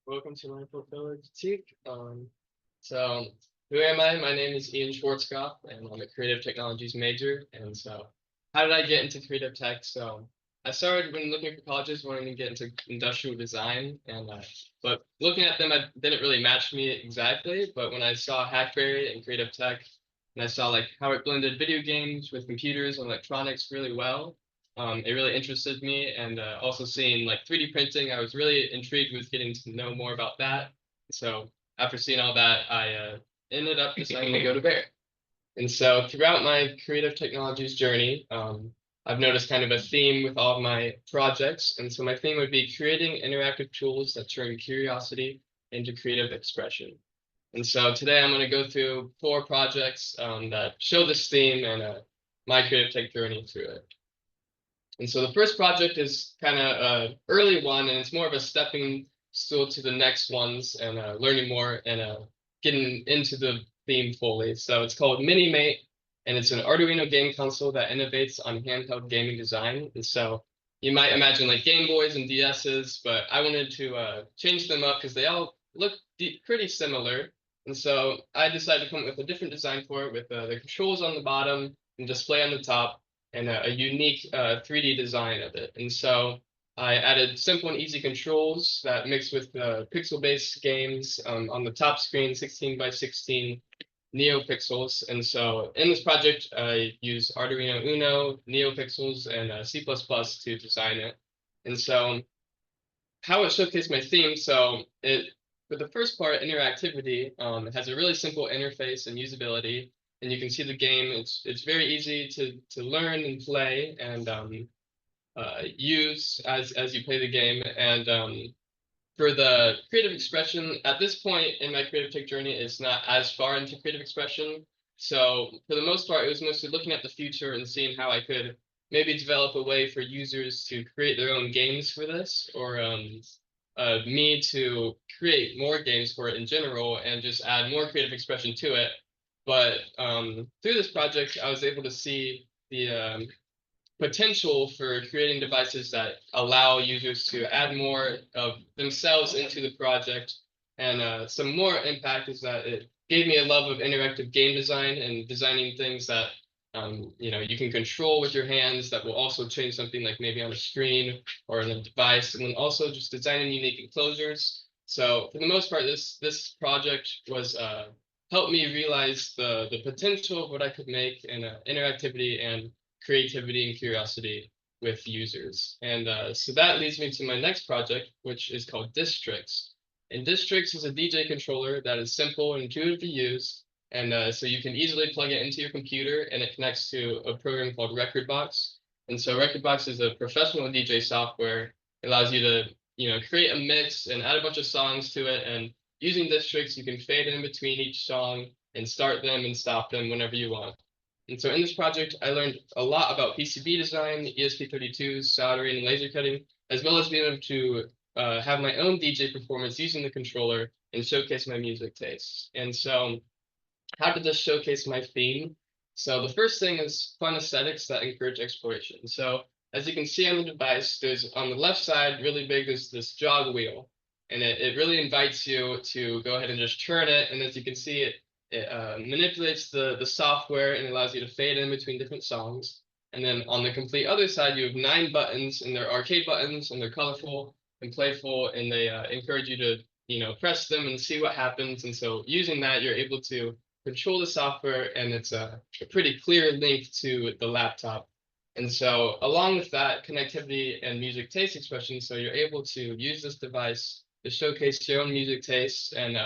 Welcome to my portfolio critique. So who am I? My name is Ian Schwarzkopf, and I'm a creative technologies major. And so, how did I get into creative tech? So, I started when looking for colleges, wanting to get into industrial design, and but looking at them, I didn't really match me exactly. But when I saw Hackberry and creative tech, and I saw like how it blended video games with computers and electronics really well, it really interested me, and also seeing like 3D printing, I was really intrigued with getting to know more about that. So after seeing all that, I ended up deciding to go to Bear. And so throughout my creative technologies journey, I've noticed kind of a theme with all of my projects. And so my theme would be creating interactive tools that turn curiosity into creative expression. And so today I'm going to go through four projects that show this theme and my creative tech journey through it. And so the first project is kind of a early one, and it's more of a stepping stool to the next ones and learning more and getting into the theme fully. So it's called Mini-Mate, and it's an Arduino game console that innovates on handheld gaming design. And so you might imagine like Game Boys and DSs, but I wanted to change them up because they all look pretty similar. And so I decided to come up with a different design for it with the controls on the bottom and display on the top and a unique 3D design of it. And so I added simple and easy controls that mix with pixel-based games on the top screen, 16 by 16 NeoPixels. And so in this project, I use Arduino Uno, NeoPixels, and C++ to design it. And so how it showcased my theme, so it for the first part, interactivity, it has a really simple interface and usability, and you can see the game. It's very easy to learn and play and use as you play the game. And for the creative expression, at this point in my creative tech journey, it's not as far into creative expression. So for the most part, it was mostly looking at the future and seeing how I could maybe develop a way for users to create their own games for this, or me to create more games for it in general and just add more creative expression to it. But through this project, I was able to see the potential for creating devices that allow users to add more of themselves into the project. And some more impact is that it gave me a love of interactive game design and designing things that you can control with your hands that will also change something like maybe on a screen or in a device, and then also just designing unique enclosures. So for the most part, this project was helped me realize the potential of what I could make in interactivity and creativity and curiosity with users. And so that leads me to my next project, which is called Districts. And Districts is a DJ controller that is simple and intuitive to use. And so you can easily plug it into your computer, and it connects to a program called Rekordbox. And so Rekordbox is a professional DJ software. It allows you to, create a mix and add a bunch of songs to it. And using Districts, you can fade in between each song and start them and stop them whenever you want. And so in this project, I learned a lot about PCB design, ESP32s, soldering, and laser cutting, as well as being able to have my own DJ performance using the controller and showcase my music tastes. And so how did this showcase my theme? So the first thing is fun aesthetics that encourage exploration. So as you can see on the device, there's on the left side, really big, is this jog wheel. And it really invites you to go ahead and just turn it. And as you can see, it manipulates the software and allows you to fade in between different songs. And then on the complete other side, you have 9 buttons, and they're arcade buttons, and they're colorful and playful, and they encourage you to, press them and see what happens. And so using that, you're able to control the software, and it's a pretty clear link to the laptop. And so along with that, connectivity and music taste expression, so you're able to use this device to showcase your own music tastes and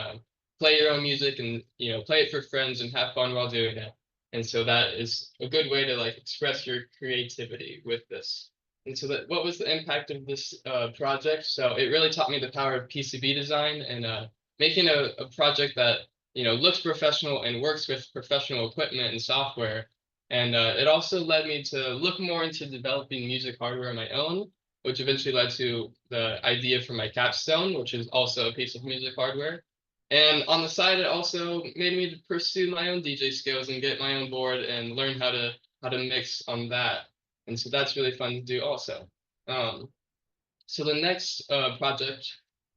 play your own music and play it for friends and have fun while doing it. And so that is a good way to like express your creativity with this. And so that what was the impact of this project? So it really taught me the power of PCB design and making a project that looks professional and works with professional equipment and software. And it also led me to look more into developing music hardware on my own, which eventually led to the idea for my capstone, which is also a piece of music hardware. And on the side, it also made me pursue my own DJ skills and get my own board and learn how to mix on that. And so that's really fun to do also. So the next project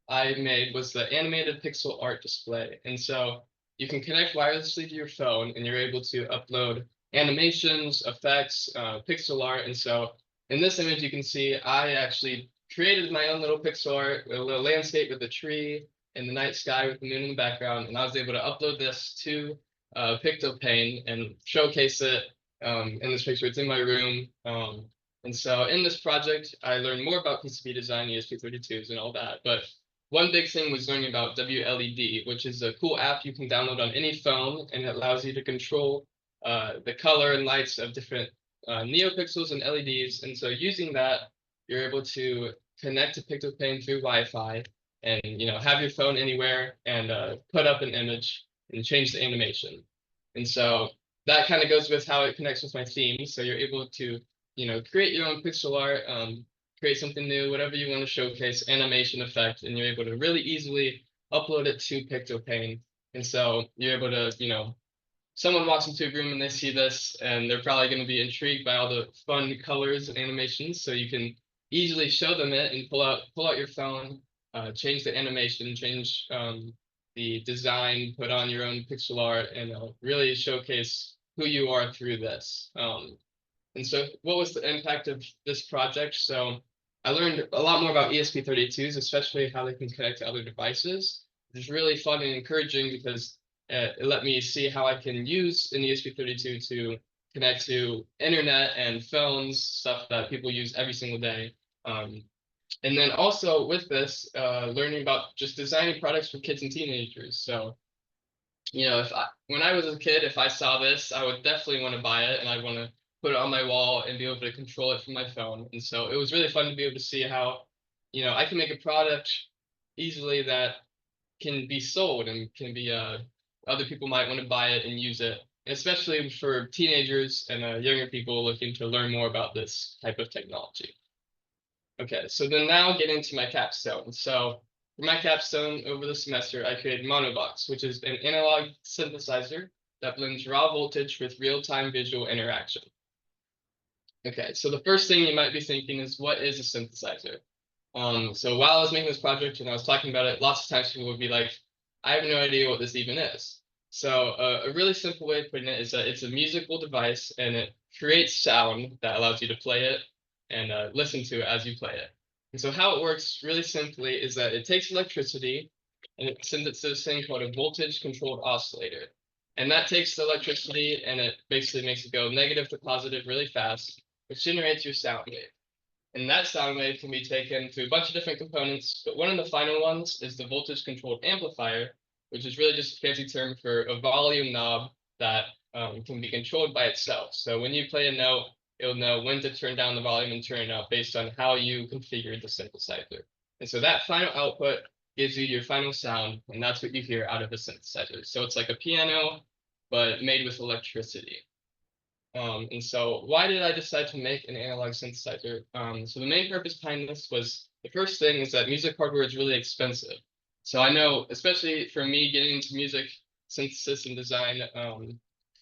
I made was the animated pixel art display. And so you can connect wirelessly to your phone and you're able to upload animations, effects, pixel art. And so in this image, you can see I actually created my own little pixel art, a little landscape with a tree and the night sky with the moon in the background. And I was able to upload this to Pictopane and showcase it in this picture. It's in my room. And so in this project, I learned more about PCB design, ESP32s, and all that. But one big thing was learning about WLED, which is a cool app you can download on any phone, and it allows you to control the color and lights of different neopixels and LEDs. And so using that, you're able to connect to Pictopane through Wi-Fi, and have your phone anywhere and put up an image and change the animation. And so that kind of goes with how it connects with my theme. So you're able to create your own pixel art, create something new, whatever you want to showcase, animation effect, and you're able to really easily upload it to Pictopane. And so you're able to, someone walks into a room and they see this, and they're probably going to be intrigued by all the fun colors and animations. So you can easily show them it and pull out your phone, change the animation, change the design, put on your own pixel art, and really showcase who you are through this. And so what was the impact of this project? So I learned a lot more about ESP32s, especially how they can connect to other devices. It's really fun and encouraging because it let me see how I can use an ESP32 to connect to internet and phones, stuff that people use every single day. And then also with this, learning about just designing products for kids and teenagers. So if when I was a kid, if I saw this, I would definitely want to buy it and I'd want to put it on my wall and be able to control it from my phone. And so it was really fun to be able to see how, I can make a product easily that can be sold and can be other people might want to buy it and use it, especially for teenagers and younger people looking to learn more about this type of technology. Okay, so then now get into my capstone. So for my capstone over the semester, I created Monobox, which is an analog synthesizer that blends raw voltage with real-time visual interaction. Okay, so the first thing you might be thinking is, what is a synthesizer? So while I was making this project and I was talking about it, lots of times people would be like, I have no idea what this even is. So a really simple way of putting it is that it's a musical device and it creates sound that allows you to play it and listen to it as you play it. And so how it works really simply is that it takes electricity and it sends it to this thing called a voltage controlled oscillator. And that takes the electricity and it basically makes it go negative to positive really fast, which generates your sound wave. And that sound wave can be taken to a bunch of different components, but one of the final ones is the voltage controlled amplifier, which is really just a fancy term for a volume knob that can be controlled by itself. So when you play a note, it'll know when to turn down the volume and turn it up based on how you configured the synthesizer. And so that final output gives you your final sound, and that's what you hear out of the synthesizer. So it's like a piano, but made with electricity. And so why did I decide to make an analog synthesizer? So the main purpose behind this was, the first thing is that music hardware is really expensive. So I know, especially for me getting into music synthesis and design,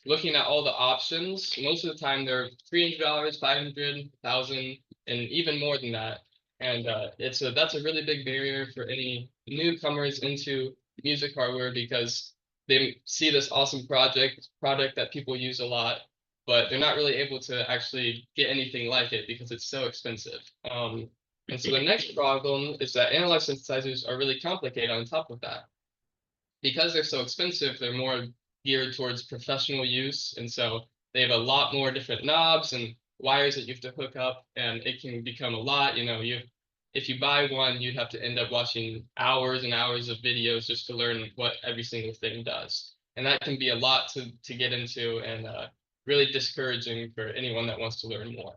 looking at all the options, most of the time they're $300, 500, 1,000, and even more than that. And that's a really big barrier for any newcomers into music hardware because they see this awesome product that people use a lot, but they're not really able to actually get anything like it because it's so expensive. And so the next problem is that analog synthesizers are really complicated on top of that. Because they're so expensive, they're more geared towards professional use. And so they have a lot more different knobs and wires that you have to hook up, and it can become a lot. If you buy one, you'd have to end up watching hours and hours of videos just to learn what every single thing does. And that can be a lot to get into and really discouraging for anyone that wants to learn more.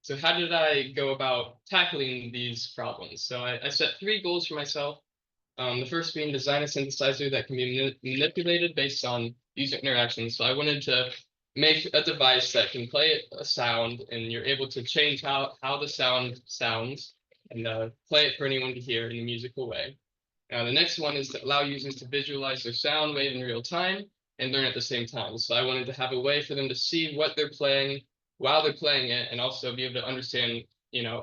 So how did I go about tackling these problems? So I set 3 goals for myself. The first being design a synthesizer that can be manipulated based on user interactions. So I wanted to make a device that can play a sound and you're able to change how the sound sounds and play it for anyone to hear in a musical way. The next one is to allow users to visualize their sound wave in real time and learn at the same time. So I wanted to have a way for them to see what they're playing while they're playing it and also be able to understand,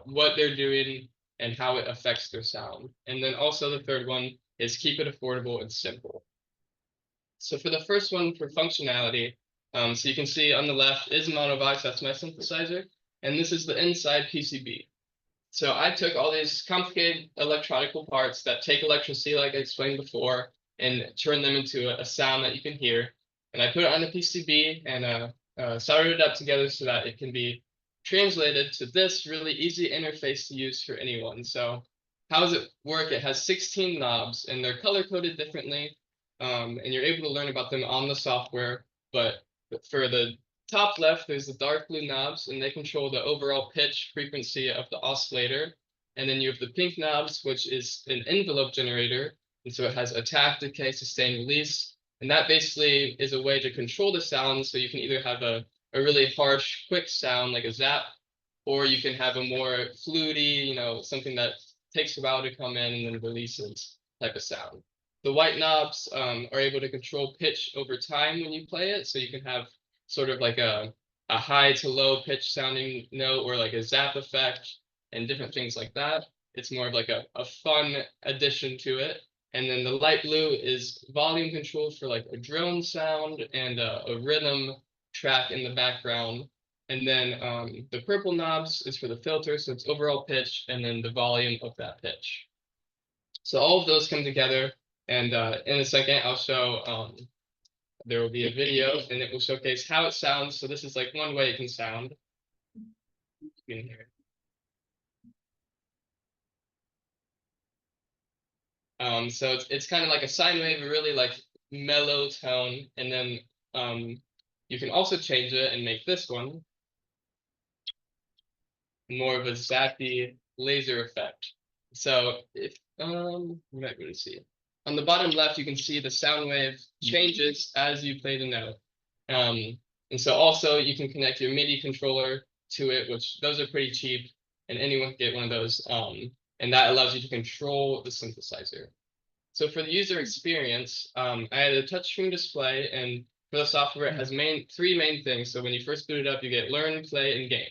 what they're doing and how it affects their sound. And then also the third one is keep it affordable and simple. So for the first one, for functionality, so you can see on the left is Monovox, that's my synthesizer, and this is the inside PCB. So I took all these complicated electronical parts that take electricity, like I explained before, and turn them into a sound that you can hear. And I put it on the PCB and soldered it up together so that it can be translated to this really easy interface to use for anyone. So how does it work? It has 16 knobs, and they're color coded differently, and you're able to learn about them on the software. But for the top left, there's the dark blue knobs, and they control the overall pitch frequency of the oscillator. And then you have the pink knobs, which is an envelope generator. And so it has attack, decay, sustain, release. And that basically is a way to control the sound. So you can either have a really harsh, quick sound like a zap, or you can have a more fluty, something that takes a while to come in and then releases type of sound. The white knobs are able to control pitch over time when you play it. So you can have sort of like a high to low pitch sounding note or like a zap effect and different things like that. It's more of like a fun addition to it. And then the light blue is volume control for like a drone sound and a rhythm track in the background. And then the purple knobs is for the filter, so it's overall pitch and then the volume of that pitch. So all of those come together, and in a second I'll show there will be a video and it will showcase how it sounds. So this is like one way it can sound. You can hear it. So it's kind of like a sine wave, a really like mellow tone, and then you can also change it and make this one more of a zappy laser effect. So if you might really see it. On the bottom left, you can see the sound wave changes as you play the note. And so also you can connect your MIDI controller to it, which those are pretty cheap, and anyone can get one of those. And that allows you to control the synthesizer. So for the user experience, I had a touchscreen display, and for the software, it has three main things. So when you first boot it up, you get learn, play, and game.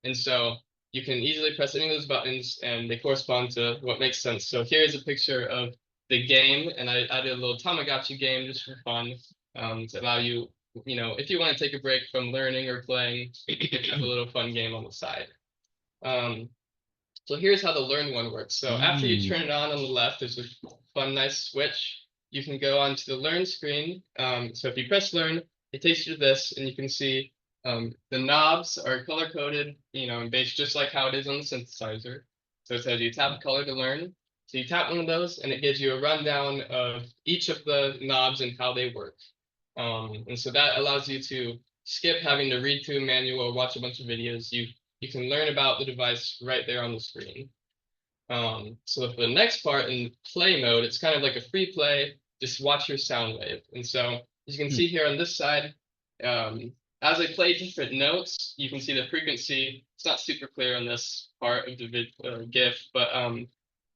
And so you can easily press any of those buttons, and they correspond to what makes sense. So here's a picture of the game, and I added a little Tamagotchi game just for fun, to allow you, if you want to take a break from learning or playing, you can have a little fun game on the side. So here's how the learn one works. So after you turn it on the left, there's a fun, nice switch. You can go onto the learn screen. So if you press learn, it takes you to this, and you can see the knobs are color coded, and based just like how it is on the synthesizer. So it says you tap color to learn. So you tap one of those, and it gives you a rundown of each of the knobs and how they work. And so that allows you to skip having to read through a manual or watch a bunch of videos. You can learn about the device right there on the screen. So for the next part in play mode, it's kind of like a free play, just watch your sound wave. And so as you can see here on this side, as I play different notes, you can see the frequency. It's not super clear on this part of the GIF, but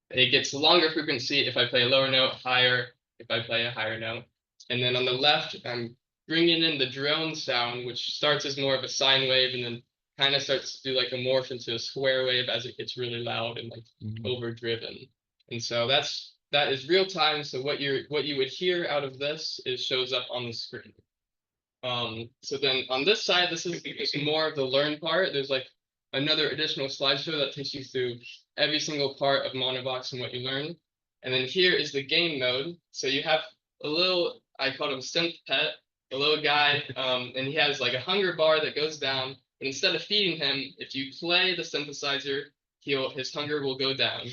it gets a longer frequency if I play a lower note, higher if I play a higher note. And then on the left, I'm bringing in the drone sound, which starts as more of a sine wave and then kind of starts to do like a morph into a square wave as it gets really loud and like overdriven. And so that is real time. So what you would hear out of this shows up on the screen. So then on this side, this is more of the learn part. There's like another additional slideshow that takes you through every single part of Monovox and what you learn. And then here is the game mode. So you have a little, I call him synth pet, a little guy, and he has like a hunger bar that goes down. But instead of feeding him, if you play the synthesizer, his hunger will go down.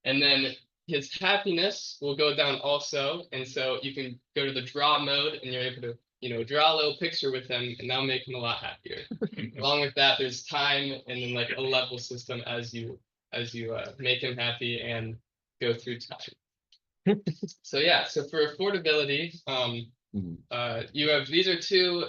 And then his happiness will go down also. And so you can go to the draw mode and you're able to draw a little picture with him, and that'll make him a lot happier. Along with that, there's time and then like a level system as you make him happy and go through time. So yeah, so for affordability, these are two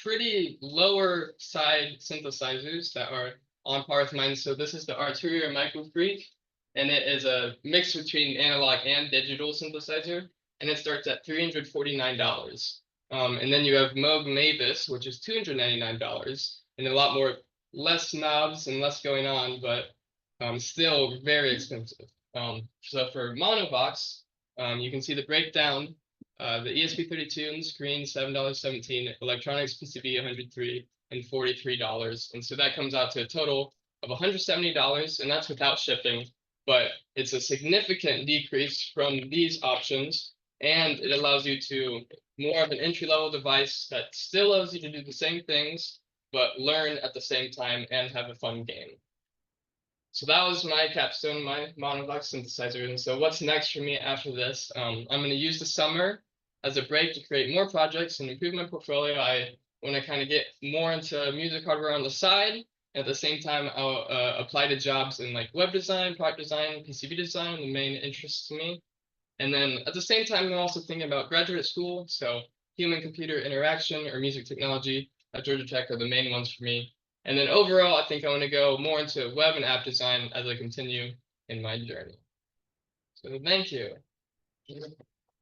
pretty lower side synthesizers that are on par with mine. So this is the Arturia Micro Freak, and it is a mix between analog and digital synthesizer, and it starts at $349. And then you have Moog Mavis, which is $299, and a lot more less knobs and less going on, but Still very expensive. So for monobox, you can see the breakdown. The ESP32 on the screen, $7.17. Electronics PCB, 103 and $43. And so that comes out to a total of $170, and that's without shipping. But it's a significant decrease from these options, and it allows you to more of an entry-level device that still allows you to do the same things, but learn at the same time and have a fun game. So that was my capstone, my monobox synthesizer. And so what's next for me after this? I'm going to use the summer as a break to create more projects and improve my portfolio. I want to kind of get more into music hardware on the side. And at the same time, I'll apply to jobs in like web design, product design, PCB design, the main interests to me. And then at the same time, I'm also thinking about graduate school. So human-computer interaction or music technology at Georgia Tech are the main ones for me. And then overall, I think I want to go more into web and app design as I continue in my journey. So thank you.